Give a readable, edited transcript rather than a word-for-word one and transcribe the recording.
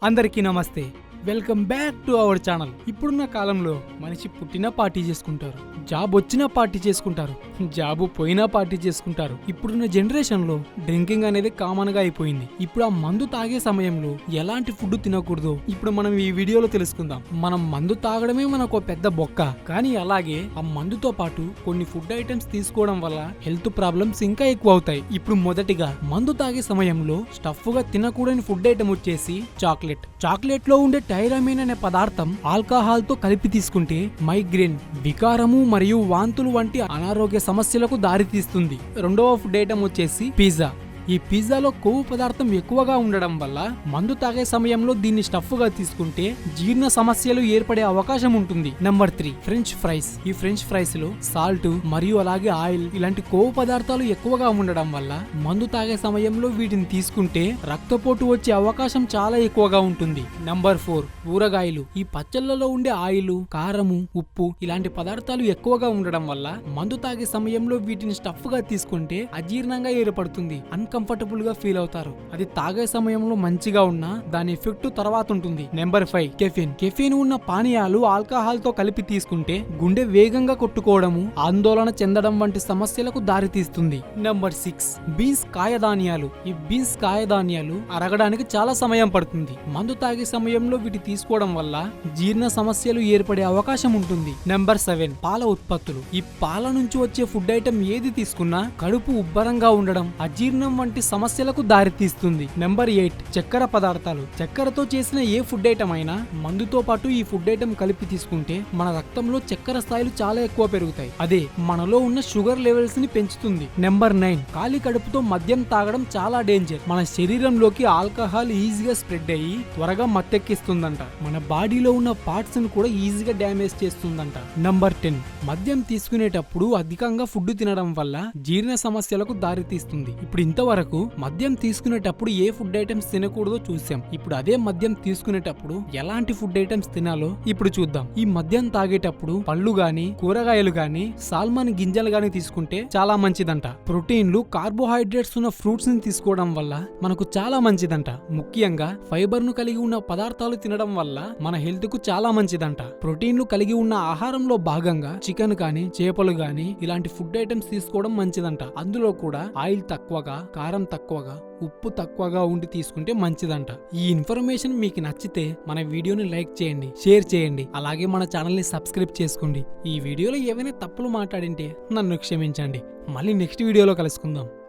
అందరికీ నమస్తే. Welcome back to our channel. ఇప్పుడున్న కాలంలో మనిషి పుట్టినా పార్టీ చేసుకుంటారు, జాబ్ వచ్చినా పార్టీ చేసుకుంటారు, జాబు పోయినా పార్టీ చేసుకుంటారు. ఇప్పుడున్న జనరేషన్ లో డ్రింకింగ్ అనేది కామన్ గా అయిపోయింది. ఇప్పుడు ఆ మందు తాగే సమయంలో ఎలాంటి ఫుడ్ తినకూడదో ఇప్పుడు మనం ఈ వీడియోలో తెలుసుకుందాం. మనం మందు తాగడమే మనకు పెద్ద బొక్క, కానీ అలాగే ఆ మందుతో పాటు కొన్ని ఫుడ్ ఐటమ్స్ తీసుకోవడం వల్ల హెల్త్ ప్రాబ్లమ్స్ ఇంకా ఎక్కువ అవుతాయి. ఇప్పుడు మొదటిగా మందు తాగే సమయంలో స్టఫ్ గా తినకూడని ఫుడ్ ఐటమ్ వచ్చేసి చాక్లెట్. చాక్లెట్ లో ఉండే టైరమిన్ అనే పదార్థం ఆల్కహాల్ తో కలిపి తీసుకుంటే మైగ్రేన్, వికారము మరియు వాంతులు వంటి అనారోగ్య సమస్యలకు దారితీస్తుంది. రెండవ ఫుడ్ ఐటమ్ వచ్చేసి పిజ్జా. ఈ పిజ్జాలో కొవ్వు పదార్థం ఎక్కువగా ఉండడం వల్ల మందు తాగే సమయంలో దీన్ని స్టఫ్ గా తీసుకుంటే జీర్ణ సమస్యలు ఏర్పడే అవకాశం ఉంటుంది. Number 3 French fries. ఈ ఫ్రెంచ్ ఫ్రైస్ లో సాల్ట్ మరియు అలాగే ఆయిల్ ఇలాంటి కొవ్వు పదార్థాలు ఎక్కువగా ఉండడం వల్ల మందు తాగే సమయంలో వీటిని తీసుకుంటే రక్తపోటు వచ్చే అవకాశం చాలా ఎక్కువగా ఉంటుంది. నెంబర్ 4 ఊరగాయలు. ఈ పచ్చళ్ళలో ఉండే ఆయిల్, కారము, ఉప్పు ఇలాంటి పదార్థాలు ఎక్కువగా ఉండడం వల్ల మందు తాగే సమయంలో వీటిని స్టఫ్ గా తీసుకుంటే అజీర్ణంగా ఏర్పడుతుంది. కంఫర్టబుల్ గా ఫీల్ అవుతారు. అది తాగే సమయంలో మంచిగా ఉన్నా దాని ఎఫెక్ట్ తర్వాత ఉంటుంది. Number 5 caffeine. కెఫిన్ ఉన్న పానీయాలు ఆల్కహాల్ తో కలిపి తీసుకుంటే గుండె వేగంగా కొట్టుకోవడము, ఆందోళన చెందడం వంటి సమస్యలకు దారితీస్తుంది. నెంబర్ 6 బీన్స్ కాయధాన్యాలు. ఈ బీన్స్ కాయధాన్యాలు అరగడానికి చాలా సమయం పడుతుంది. మందు తాగే సమయంలో వీటి తీసుకోవడం వల్ల జీర్ణ సమస్యలు ఏర్పడే అవకాశం ఉంటుంది. నెంబర్ 7 పాల ఉత్పత్తులు. ఈ పాల నుంచి వచ్చే ఫుడ్ ఐటమ్ ఏది తీసుకున్నా కడుపు ఉబ్బరంగా ఉండడం, అజీర్ణం వంటి సమస్యలకు దారితీస్తుంది. నెంబర్ 8 చక్కెర పదార్థాలు. చక్కెరతో చేసిన ఏ ఫుడ్ ఐటమ్ అయినా మందుతో పాటు ఈ ఫుడ్ ఐటమ్ కలిపి తీసుకుంటే మన రక్తంలో చక్కెర స్థాయిలు చాలా ఎక్కువ పెరుగుతాయి. అదే మనలో ఉన్న షుగర్ లెవెల్స్ ని పెంచుతుంది. నెంబర్ 9 ఖాళీ కడుపుతో మద్యం తాగడం చాలా డేంజర్. మన శరీరంలోకి ఆల్కహాల్ ఈజీగా స్ప్రెడ్ అయ్యి త్వరగా మత్తెక్కిస్తుందంట. మన బాడీలో ఉన్న పార్ట్స్ ను కూడా ఈజీగా డ్యామేజ్ చేస్తుందంట. నెంబర్ 10 మద్యం తీసుకునేటప్పుడు అధికంగా ఫుడ్ తినడం వల్ల జీర్ణ సమస్యలకు దారితీస్తుంది. ఇప్పుడు ఇంతవరకు మద్యం తీసుకునేటప్పుడు ఏ ఫుడ్ ఐటమ్స్ తినకూడదో చూసాం. ఇప్పుడు అదే మద్యం తీసుకునేటప్పుడు ఎలాంటి ఫుడ్ ఐటమ్స్ తినాలో ఇప్పుడు చూద్దాం. ఈ మద్యం తాగేటప్పుడు పళ్ళు గాని, కూరగాయలు గాని, సాల్మన్ గింజలు గాని తీసుకుంటే చాలా మంచిదంట. ప్రోటీన్లు, కార్బోహైడ్రేట్స్ ఉన్న ఫ్రూట్స్ ని తీసుకోవడం వల్ల మనకు చాలా మంచిదంట. ముఖ్యంగా ఫైబర్ ను కలిగి ఉన్న పదార్థాలు తినడం వల్ల మన హెల్త్ కు చాలా మంచిదంట. ప్రోటీన్లు కలిగి ఉన్న ఆహారంలో భాగంగా చికెన్ గాని, చేపలు గాని ఇలాంటి ఫుడ్ ఐటమ్స్ తీసుకోవడం మంచిదంట. అందులో కూడా ఆయిల్ తక్కువగా, కారం తక్కువగా, ఉప్పు తక్కువగా ఉండి తీసుకుంటే మంచిదంట. ఈ ఇన్ఫర్మేషన్ మీకు నచ్చితే మన వీడియోని లైక్ చేయండి, షేర్ చేయండి, అలాగే మన ఛానల్ ని సబ్స్క్రైబ్ చేసుకోండి. ఈ వీడియోలో ఏవైనా తప్పులు మాట్లాడింటే నన్ను క్షమించండి. మళ్ళీ నెక్స్ట్ వీడియోలో కలుసుకుందాం.